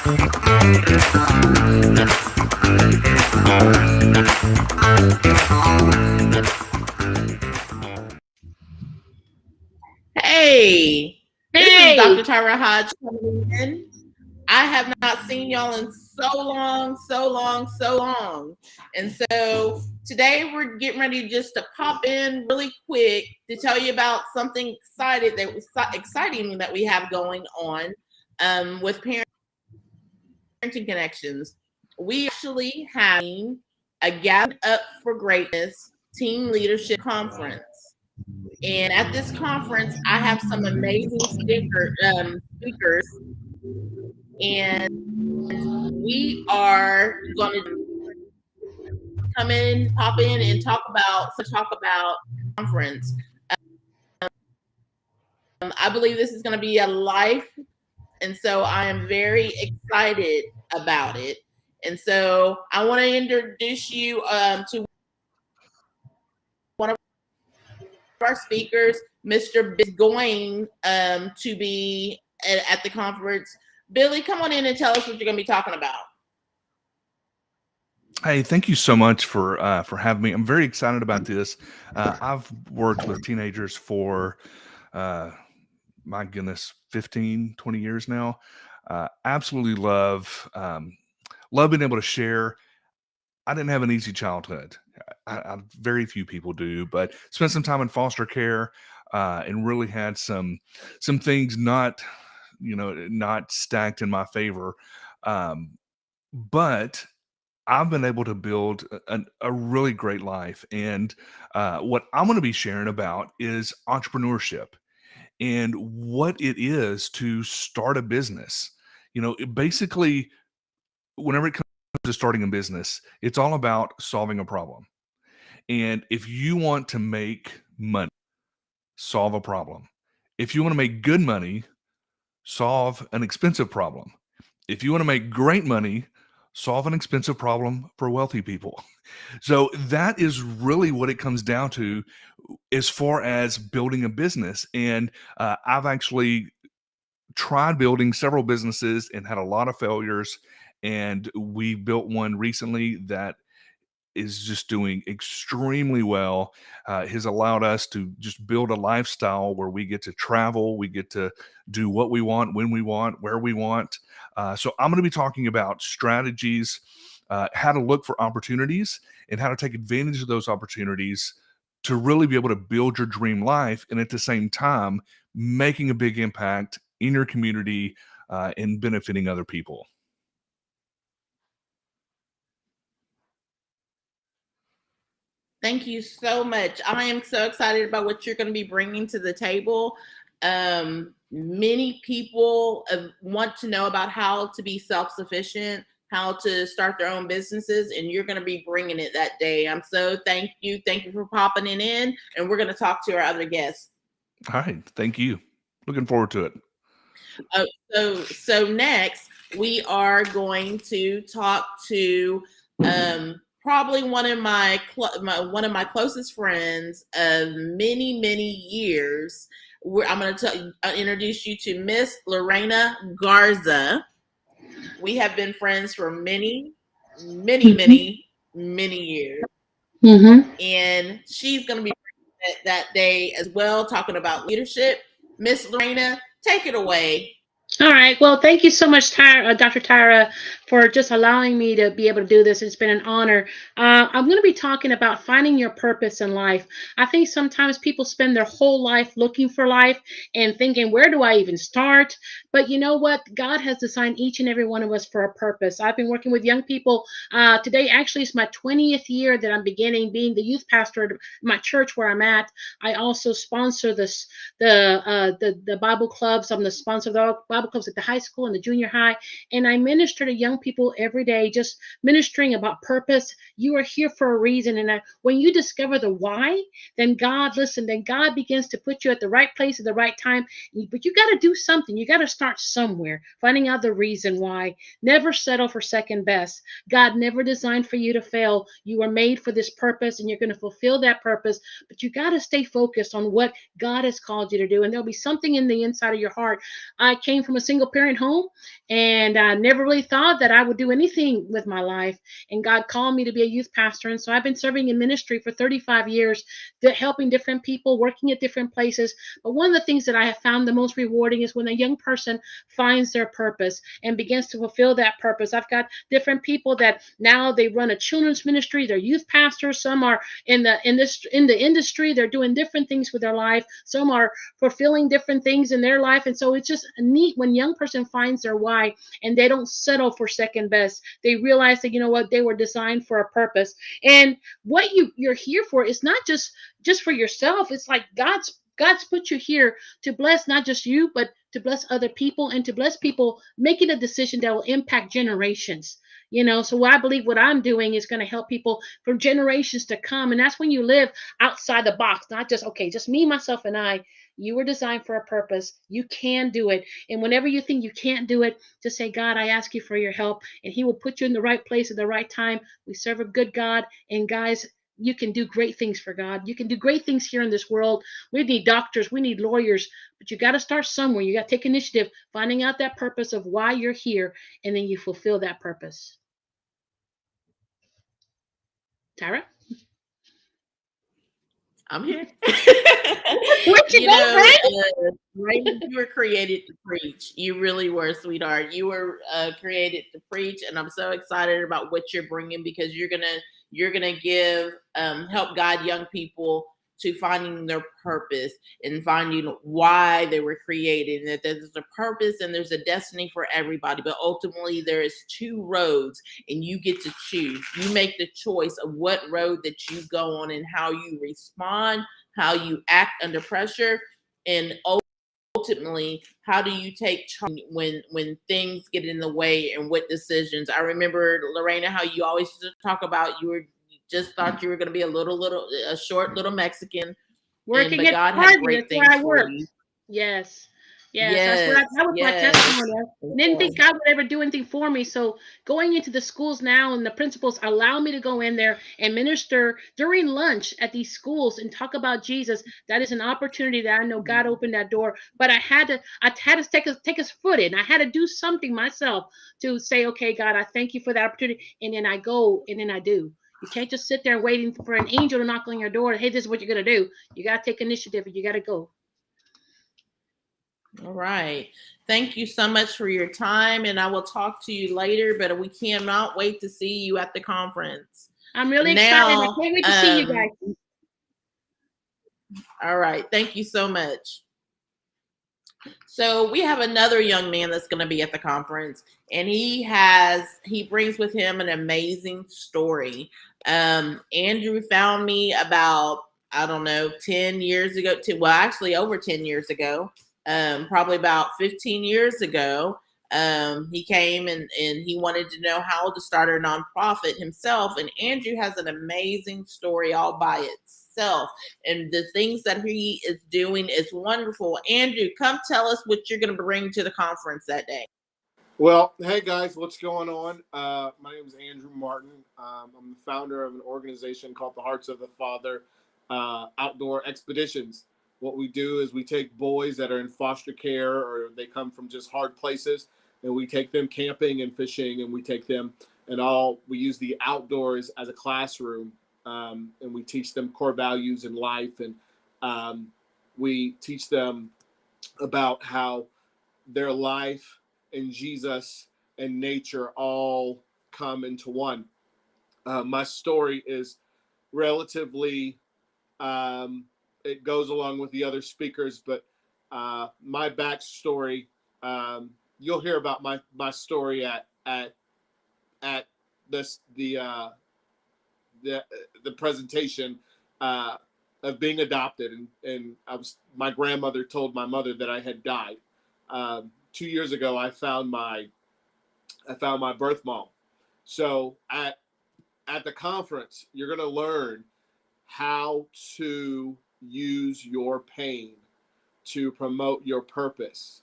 Hey, this is Dr. Hey, Tyra Hodge coming in. I have not seen y'all in so long, so long, so long. And so today we're getting ready just to pop in really quick to tell you about something exciting that we have going on with Parenting Connections. We actually having a Gathering Up for Greatness Team Leadership Conference. And at this conference, I have some amazing speakers, and we are going to pop in, and talk about conference. I believe this is going to be a life, and so I am very excited about it. And so I want to introduce you to one of our speakers, Mr. is going to be at the conference. Billy, come on in and tell us what you're going to be talking about. Hey, thank you so much for having me. I'm very excited about this. I've worked with teenagers for, my goodness, 15, 20 years now. Absolutely love being able to share. I didn't have an easy childhood. Very few people do, but spent some time in foster care and really had some things not stacked in my favor. But I've been able to build a really great life. And what I'm going to be sharing about is entrepreneurship and what it is to start a business. Basically, whenever it comes to starting a business, it's all about solving a problem. And if you want to make money, solve a problem. If you want to make good money, solve an expensive problem. If you want to make great money, solve an expensive problem for wealthy people. So that is really what it comes down to as far as building a business. And I've actually tried building several businesses and had a lot of failures. And we built one recently that is just doing extremely well. Has allowed us to just build a lifestyle where we get to travel, we get to do what we want, when we want, where we want. So I'm going to be talking about strategies, how to look for opportunities, and how to take advantage of those opportunities to really be able to build your dream life, and at the same time making a big impact in your community and benefiting other people. Thank you so much. I am so excited about what you're going to be bringing to the table. Many people want to know about how to be self-sufficient, how to start their own businesses, and you're going to be bringing it that day. Thank you. Thank you for popping it in, and we're going to talk to our other guests. All right. Thank you. Looking forward to it. So next we are going to talk to probably one of my closest friends of many years. I'm going to introduce you to Miss Lorena Garza. We have been friends for many years, and she's going to be that day as well, talking about leadership. Miss Lorena, take it away. All right. Well, thank you so much, Dr. Tyra, for just allowing me to be able to do this. It's been an honor. I'm going to be talking about finding your purpose in life. I think sometimes people spend their whole life looking for life and thinking, where do I even start? But you know what? God has designed each and every one of us for a purpose. I've been working with young people. Today, actually, is my 20th year that I'm beginning being the youth pastor at my church where I'm at. I also sponsor the Bible clubs. I'm the sponsor of the Bible clubs at the high school and the junior high, and I minister to young people every day, just ministering about purpose. You are here for a reason. And when you discover the why, then then God begins to put you at the right place at the right time. But you got to do something. You got to start somewhere, finding out the reason why. Never settle for second best. God never designed for you to fail. You were made for this purpose, and you're going to fulfill that purpose. But you got to stay focused on what God has called you to do. And there'll be something in the inside of your heart. I came from a single parent home, and I never really thought that I would do anything with my life. And God called me to be a youth pastor. And so I've been serving in ministry for 35 years, helping different people, working at different places. But one of the things that I have found the most rewarding is when a young person finds their purpose and begins to fulfill that purpose. I've got different people that now they run a children's ministry, they're youth pastors, some are in the industry, they're doing different things with their life, some are fulfilling different things in their life. And so it's just neat when a young person finds their why and they don't settle for second best. They realize that, you know what, they were designed for a purpose. And what you're here for is not just for yourself. It's like God's put you here to bless not just you, but to bless other people, and to bless people making a decision that will impact generations. So I believe what I'm doing is going to help people for generations to come. And that's when you live outside the box, not just, okay, just me, myself, and I. You were designed for a purpose. You can do it. And whenever you think you can't do it, just say, God, I ask you for your help. And he will put you in the right place at the right time. We serve a good God. And guys, you can do great things for God. You can do great things here in this world. We need doctors. We need lawyers. But you got to start somewhere. You got to take initiative, finding out that purpose of why you're here. And then you fulfill that purpose. Tyra? I'm here. Where'd you go, Ray, you were created to preach. You really were, sweetheart. You were created to preach, and I'm so excited about what you're bringing, because you're gonna give help guide young people to finding their purpose and finding why they were created, and that there's a purpose and there's a destiny for everybody. But ultimately, there is two roads, and you get to choose. You make the choice of what road that you go on and how you respond, how you act under pressure, and ultimately, how do you take charge when things get in the way, and what decisions? I remember, Lorena, how you always talk about you just thought you were going to be a short little Mexican, working but at God had Target. great That's where things I for worked. you. Yes. Yes, That was my yes. testimony. I didn't think God would ever do anything for me. So going into the schools now, and the principals allow me to go in there and minister during lunch at these schools and talk about Jesus. That is an opportunity that I know God opened that door. But I had to take his foot in. I had to do something myself to say, okay, God, I thank you for that opportunity. And then I go and then I do. You can't just sit there waiting for an angel to knock on your door. Hey, this is what you're going to do. You got to take initiative and you got to go. All right. Thank you so much for your time, and I will talk to you later, but we cannot wait to see you at the conference. I'm really excited. I can't wait to see you guys. All right. Thank you so much. So we have another young man that's going to be at the conference, and he brings with him an amazing story. Andrew found me about, I don't know, 10 years ago, actually over 10 years ago, probably about 15 years ago. He came and he wanted to know how to start a nonprofit himself. And Andrew has an amazing story all by itself. And the things that he is doing is wonderful. Andrew, come tell us what you're going to bring to the conference that day. Well, hey guys, what's going on? My name is Andrew Martin. I'm the founder of an organization called the Hearts of the Father Outdoor Expeditions. What we do is we take boys that are in foster care or they come from just hard places, and we take them camping and fishing, and we take them we use the outdoors as a classroom, and we teach them core values in life, and we teach them about how their life and Jesus and nature all come into one. My story is relatively, it goes along with the other speakers, but my backstory, you'll hear about my story at this the presentation of being adopted, and my grandmother told my mother that I had died. 2 years ago, I found my I found my birth mom. So at the conference, you're going to learn how to use your pain to promote your purpose,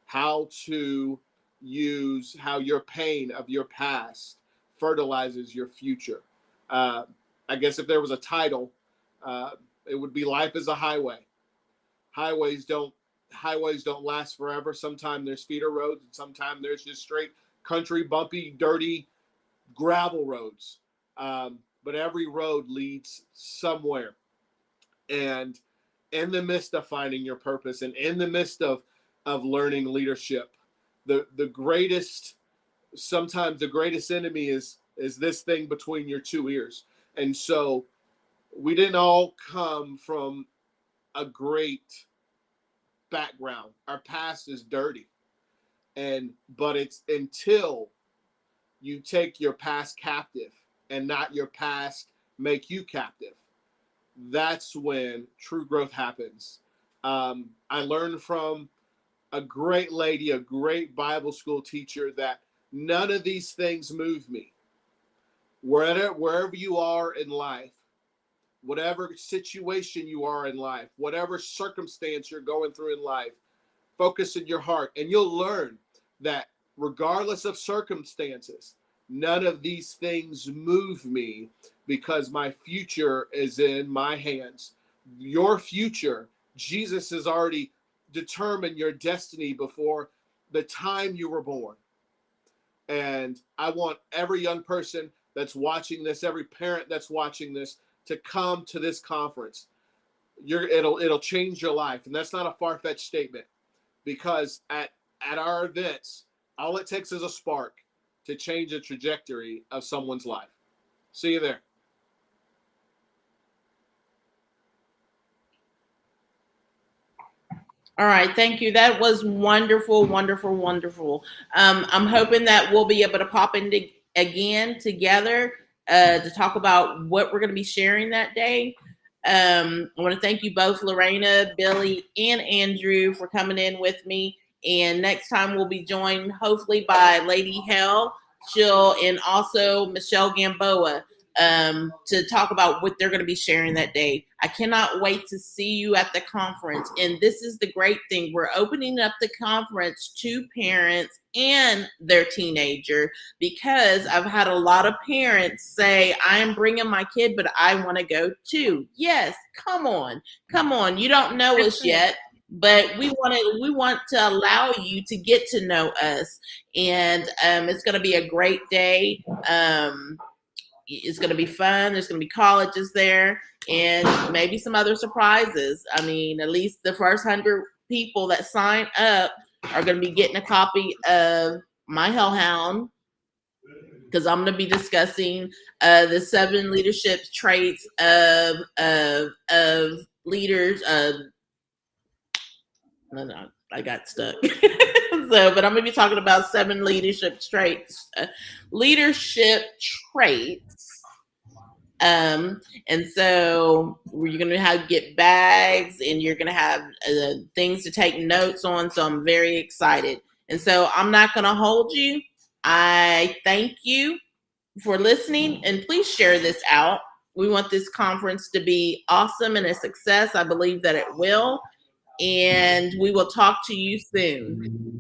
how to use how your pain of your past fertilizes your future. I guess if there was a title, it would be Life is a Highway. Highways don't last forever. Sometimes there's feeder roads, and sometimes there's just straight country, bumpy, dirty gravel roads. But every road leads somewhere. And in the midst of finding your purpose, and in the midst of learning leadership, the greatest, sometimes the greatest enemy is this thing between your two ears. And so we didn't all come from a great background. Our past is dirty. But it's until you take your past captive and not your past make you captive, that's when true growth happens. I learned from a great lady, a great Bible school teacher, that none of these things move me. Wherever you are in life, whatever situation you are in life, whatever circumstance you're going through in life, focus in your heart, and you'll learn that regardless of circumstances, none of these things move me, because my future is in my hands. Your future, Jesus has already determined your destiny before the time you were born. And I want every young person that's watching this, every parent that's watching this, to come to this conference. It'll change your life. And that's not a far-fetched statement, because at our events, all it takes is a spark to change the trajectory of someone's life. See you there. All right, thank you. That was wonderful, wonderful, wonderful. I'm hoping that we'll be able to pop in again together to talk about what we're going to be sharing that day. I want to thank you both, Lorena, Billy, and Andrew, for coming in with me. And next time we'll be joined hopefully by Lady Hell, Jill, and also Michelle Gamboa to talk about what they're going to be sharing that day. I cannot wait to see you at the conference. And this is the great thing. We're opening up the conference to parents and their teenager, because I've had a lot of parents say, I am bringing my kid, but I want to go too. Yes, come on. You don't know us yet, but we want to allow you to get to know us. And it's going to be a great day. It's going to be fun. There's going to be colleges there and maybe some other surprises. I mean, at least the first 100 people that sign up are going to be getting a copy of my Hellhound, because I'm going to be discussing the 7 leadership traits of leaders. No, I got stuck. But I'm going to be talking about 7 leadership traits. And so you're going to get bags, and you're going to have things to take notes on. So I'm very excited. And so I'm not going to hold you. I thank you for listening, and please share this out. We want this conference to be awesome and a success. I believe that it will. And we will talk to you soon.